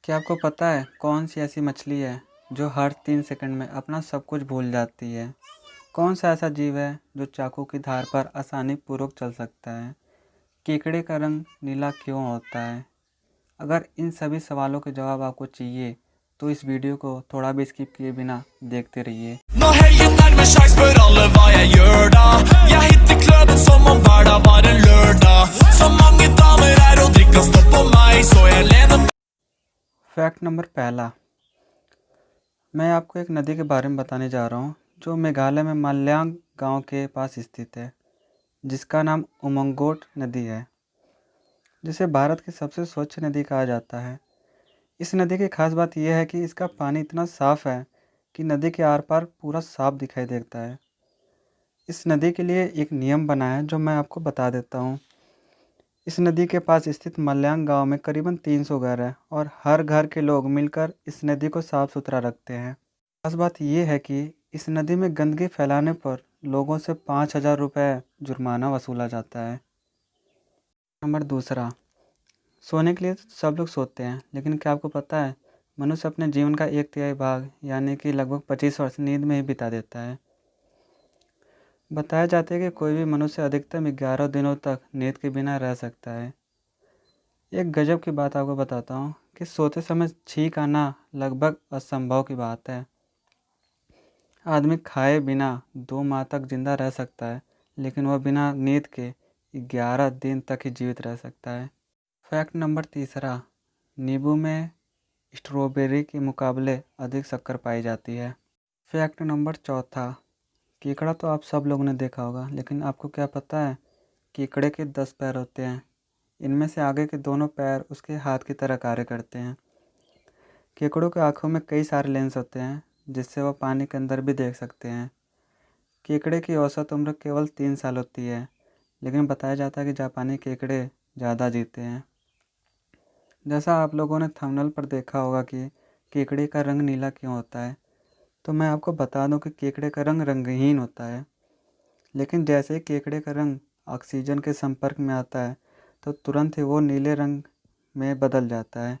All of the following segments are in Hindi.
क्या आपको पता है कौन सी ऐसी मछली है जो हर 3 सेकंड में अपना सब कुछ भूल जाती है? कौन सा ऐसा जीव है जो चाकू की धार पर आसानी पूर्वक चल सकता है? केकड़े का रंग नीला क्यों होता है? अगर इन सभी सवालों के जवाब आपको चाहिए तो इस वीडियो को थोड़ा भी स्किप किए बिना देखते रहिए। Nå helgen nærmer seg, spør alle hva jeg gjør da. Jeg hitter kløben som om hverdag var en lørdag. Så mange damer her og drikka stopp på meg, så jeg lener. Fact number पहला, मैं आपको एक नदी के बारे में बताने जा रहा हूँ जो मेघालय में माल्याङ गांव के पास स्थित है, जिसका नाम उमंगोट नदी है, जिसे भारत की सबसे स्वच्छ नदी कहा जाता है। इस नदी की खास बात यह है कि इसका पानी इतना साफ है कि नदी के आर पार पूरा साफ दिखाई देता है। इस नदी के लिए एक नियम बना है जो मैं आपको बता देता हूँ। इस नदी के पास स्थित मल्याङ गांव में करीबन 300 घर हैं और हर घर के लोग मिलकर इस नदी को साफ सुथरा रखते हैं। खास बात यह है कि इस नदी में गंदगी फैलाने पर लोगों से 5,000 रुपये जुर्माना वसूला जाता है। नंबर दूसरा, सोने के लिए तो सब लोग सोते हैं, लेकिन क्या आपको पता है मनुष्य अपने जीवन का 1/3 भाग यानी कि लगभग 25 वर्ष नींद में ही बिता देता है। बताया जाता है कि कोई भी मनुष्य अधिकतम 11 दिनों तक नींद के बिना रह सकता है। एक गजब की बात आपको बताता हूँ कि सोते समय छींक आना लगभग असंभव की बात है। आदमी खाए बिना 2 माह तक जिंदा रह सकता है, लेकिन वह बिना नींद के 11 दिन तक ही जीवित रह सकता है। फैक्ट नंबर तीसरा, नींबू में स्ट्रॉबेरी के मुकाबले अधिक शक्कर पाई जाती है। फैक्ट नंबर चौथा, केकड़ा तो आप सब लोगों ने देखा होगा, लेकिन आपको क्या पता है केकड़े के 10 पैर होते हैं। इनमें से आगे के दोनों पैर उसके हाथ की तरह कार्य करते हैं। केकड़ों के आँखों में कई सारे लेंस होते हैं जिससे वह पानी के अंदर भी देख सकते हैं। केकड़े की औसत उम्र केवल 3 साल होती है, लेकिन बताया जाता है कि जापानी केकड़े ज़्यादा जीते हैं। जैसा आप लोगों ने थंबनेल पर देखा होगा कि केकड़े का रंग नीला क्यों होता है, तो मैं आपको बता दूं कि केकड़े का रंग रंगहीन होता है, लेकिन जैसे ही केकड़े का रंग ऑक्सीजन के संपर्क में आता है तो तुरंत ही वो नीले रंग में बदल जाता है।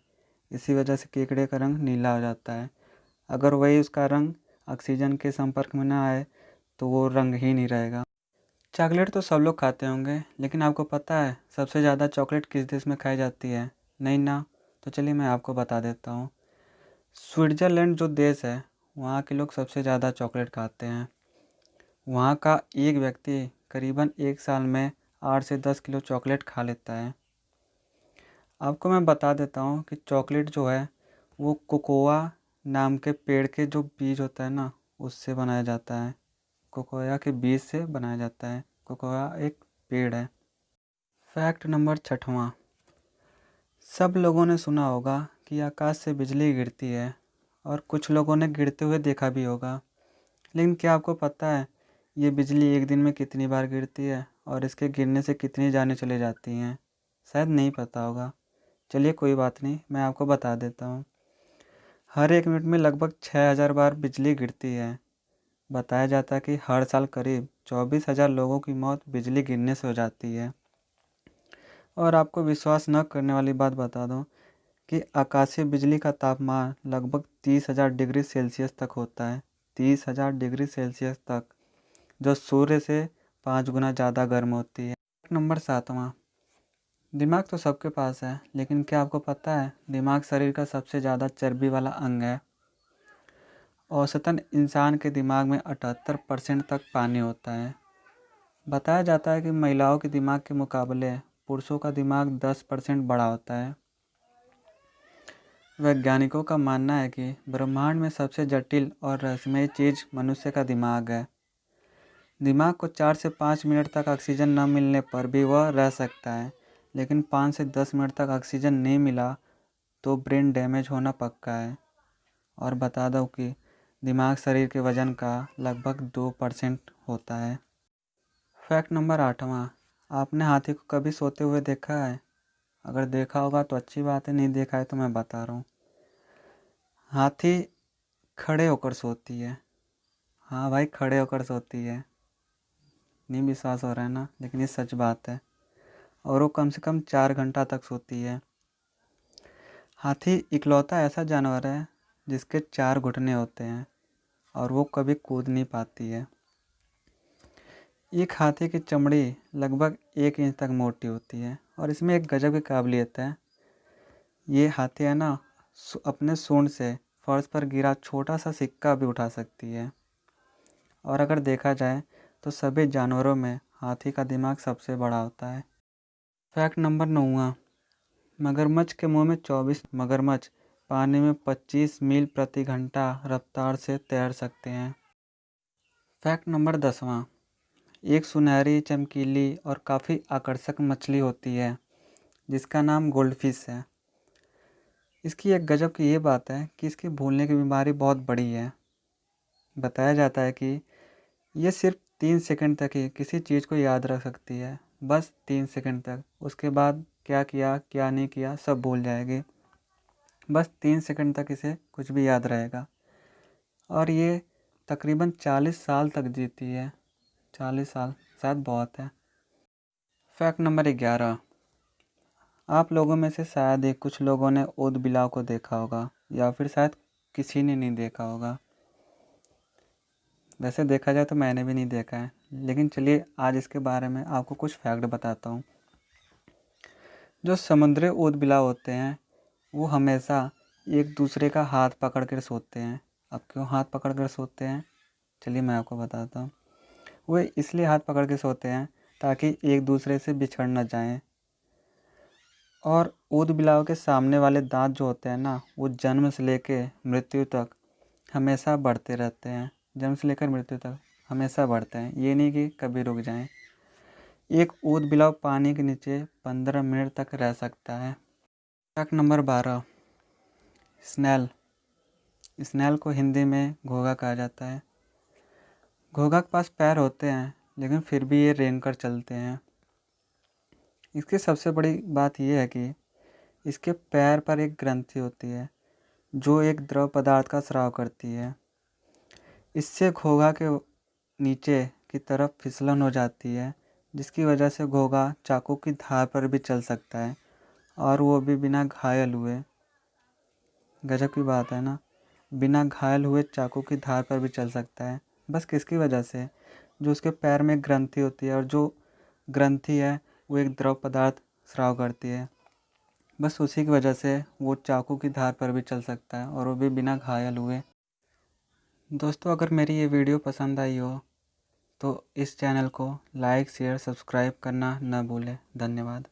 इसी वजह से केकड़े का रंग नीला हो जाता है। अगर वही उसका रंग ऑक्सीजन के संपर्क में ना आए तो वो रंगहीन ही रहेगा। चॉकलेट तो सब लोग खाते होंगे, लेकिन आपको पता है सबसे ज़्यादा चॉकलेट किस देश में खाई जाती है? नहीं ना? तो चलिए मैं आपको बता देता हूँ। स्विट्ज़रलैंड जो देश है, वहाँ के लोग सबसे ज़्यादा चॉकलेट खाते हैं। वहाँ का एक व्यक्ति करीबन 1 साल में 8 से 10 किलो चॉकलेट खा लेता है। आपको मैं बता देता हूँ कि चॉकलेट जो है वो कोकोआ नाम के पेड़ के जो बीज होता है ना, उससे बनाया जाता है। कोकोआ के बीज से बनाया जाता है। कोकोआ एक पेड़ है। फैक्ट नंबर छठवां, सब लोगों ने सुना होगा कि आकाश से बिजली गिरती है और कुछ लोगों ने गिरते हुए देखा भी होगा, लेकिन क्या आपको पता है ये बिजली एक दिन में कितनी बार गिरती है और इसके गिरने से कितनी जानें चली जाती हैं? शायद नहीं पता होगा। चलिए कोई बात नहीं, मैं आपको बता देता हूँ। हर 1 मिनट में लगभग 6,000 बार बिजली गिरती है। बताया जाता है कि हर साल करीब 24,000 लोगों की मौत बिजली गिरने से हो जाती है। और आपको विश्वास न करने वाली बात बता दूं कि आकाशीय बिजली का तापमान लगभग 30,000 डिग्री सेल्सियस तक होता है। 30,000 डिग्री सेल्सियस तक, जो सूर्य से 5 गुना ज़्यादा गर्म होती है। नंबर 7वां, दिमाग तो सबके पास है, लेकिन क्या आपको पता है दिमाग शरीर का सबसे ज़्यादा चर्बी वाला अंग है। औसतन इंसान के दिमाग में 78% तक पानी होता है। बताया जाता है कि महिलाओं के दिमाग के मुकाबले पुरुषों का दिमाग 10% बड़ा होता है। वैज्ञानिकों का मानना है कि ब्रह्मांड में सबसे जटिल और रहस्यमय चीज़ मनुष्य का दिमाग है। दिमाग को 4 से 5 मिनट तक ऑक्सीजन न मिलने पर भी वह रह सकता है, लेकिन 5 से 10 मिनट तक ऑक्सीजन नहीं मिला तो ब्रेन डैमेज होना पक्का है। और बता दो कि दिमाग शरीर के वजन का लगभग 2% होता है। फैक्ट नंबर 8वां, आपने हाथी को कभी सोते हुए देखा है? अगर देखा होगा तो अच्छी बात है, नहीं देखा है तो मैं बता रहा हूँ। हाथी खड़े होकर सोती है। हाँ भाई, खड़े होकर सोती है। नहीं विश्वास हो रहा है ना, लेकिन ये सच बात है। और वो कम से कम 4 घंटा तक सोती है। हाथी इकलौता ऐसा जानवर है जिसके 4 घुटने होते हैं और वो कभी कूद नहीं पाती है। एक हाथी की चमड़ी लगभग 1 इंच तक मोटी होती है और इसमें एक गजब की काबिलियत है। ये हाथी है ना, अपने सूंड से फर्श पर गिरा छोटा सा सिक्का भी उठा सकती है। और अगर देखा जाए तो सभी जानवरों में हाथी का दिमाग सबसे बड़ा होता है। फैक्ट नंबर 9, मगरमच्छ के मुंह में 24 मगरमच्छ पानी में 25 मील प्रति घंटा रफ्तार से तैर सकते हैं। फैक्ट नंबर 10, एक सुनहरी, चमकीली और काफ़ी आकर्षक मछली होती है जिसका नाम गोल्डफिश है। इसकी एक गजब की ये बात है कि इसकी भूलने की बीमारी बहुत बड़ी है। बताया जाता है कि ये सिर्फ 3 सेकंड तक ही किसी चीज़ को याद रख सकती है, बस 3 सेकंड तक। उसके बाद क्या किया क्या नहीं किया सब भूल जाएगी। बस 3 सेकंड तक इसे कुछ भी याद रहेगा। और ये तकरीबन 40 साल तक जीती है। 40 साल शायद बहुत है। फैक्ट नंबर 11, आप लोगों में से शायद ही कुछ लोगों ने ऊद बिलाव को देखा होगा या फिर शायद किसी ने नहीं देखा होगा। वैसे देखा जाए तो मैंने भी नहीं देखा है, लेकिन चलिए आज इसके बारे में आपको कुछ फैक्ट बताता हूँ। जो समुद्री ऊद बिलाव होते हैं वो हमेशा एक दूसरे का हाथ पकड़ कर सोते हैं। अब क्यों हाथ पकड़ कर सोते हैं, चलिए मैं आपको बताता हूँ। वो इसलिए हाथ पकड़ के सोते हैं ताकि एक दूसरे से बिछड़ न जाएं। और ऊद बिलाव के सामने वाले दांत जो होते हैं ना, वो जन्म से लेके मृत्यु तक हमेशा बढ़ते रहते हैं। जन्म से लेकर मृत्यु तक हमेशा बढ़ते हैं, ये नहीं कि कभी रुक जाएं। एक ऊद बिलाव पानी के नीचे 15 मिनट तक रह सकता है। Fact number 12, snail. स्नेल को हिंदी में घोंघा कहा जाता है। घोंघा के पास पैर होते हैं लेकिन फिर भी ये रेंग कर चलते हैं। इसकी सबसे बड़ी बात यह है कि इसके पैर पर एक ग्रंथि होती है जो एक द्रव पदार्थ का स्राव करती है। इससे घोंघा के नीचे की तरफ फिसलन हो जाती है, जिसकी वजह से घोंघा चाकू की धार पर भी चल सकता है और वो भी बिना घायल हुए। गजब की बात है ना, बिना घायल हुए चाकू की धार पर भी चल सकता है। बस किसकी वजह से, जो उसके पैर में ग्रंथि होती है और जो ग्रंथि है वो एक द्रव पदार्थ स्राव करती है। बस उसी की वजह से वो चाकू की धार पर भी चल सकता है और वो भी बिना घायल हुए। दोस्तों, अगर मेरी ये वीडियो पसंद आई हो तो इस चैनल को लाइक शेयर सब्सक्राइब करना न भूलें। धन्यवाद।